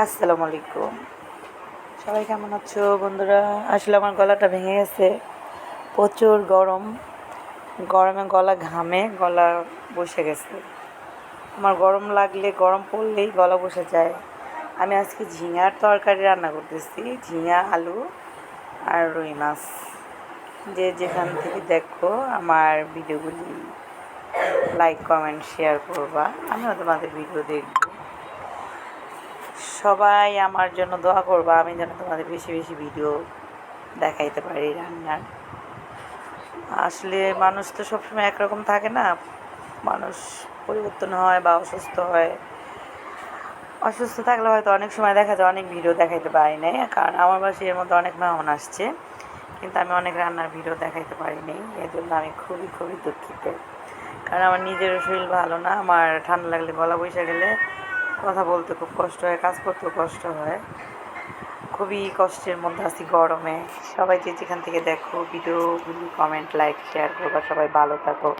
আসসালামু আলাইকুম। সবাই কেমন আছো বন্ধুরা? আসলে আমার গলাটা ভেঙে গেছে, প্রচুর গরম। গরমে গলা ঘামে, গলা বসে গেছে। আমার গরম লাগলে, গরম পড়লেই গলা বসে যায়। আমি আজকে ঝিঙার তরকারি রান্না করতেছি, ঝিঙা, আলু আর রুই মাছ। যে যেখান থেকে দেখো আমার ভিডিওগুলি লাইক, কমেন্ট, শেয়ার করবা। আমিও তোমাদের ভিডিও দেখব। সবাই আমার জন্য দোয়া করবা, আমি যেন তোমাদের বেশি বেশি ভিডিও দেখাইতে পারি রান্নার। আসলে মানুষ তো সবসময় একরকম থাকে না, মানুষ পরিবর্তন হয় বা অসুস্থ হয়। অসুস্থ থাকলে হয়তো অনেক সময় দেখা যায় অনেক ভিডিও দেখাইতে পারি নাই, কারণ আমার বাসায় এর মধ্যে অনেক মেহমান আসছে, কিন্তু আমি অনেক রান্নার ভিডিও দেখাইতে পারি নাই। এর জন্য আমি খুবই খুবই দুঃখিত, কারণ আমার নিজেরও শরীর ভালো না। আমার ঠান্ডা লাগলে, গলা বসে গেলে কথা বলতে খুব কষ্ট হয়, কাজ করতেও কষ্ট হয়। খুবই কষ্টের মধ্যে আছি গরমে। সবাই যে যেখান থেকে দেখো ভিডিওগুলি কমেন্ট, লাইক, শেয়ার করবা। সবাই ভালো থাকো।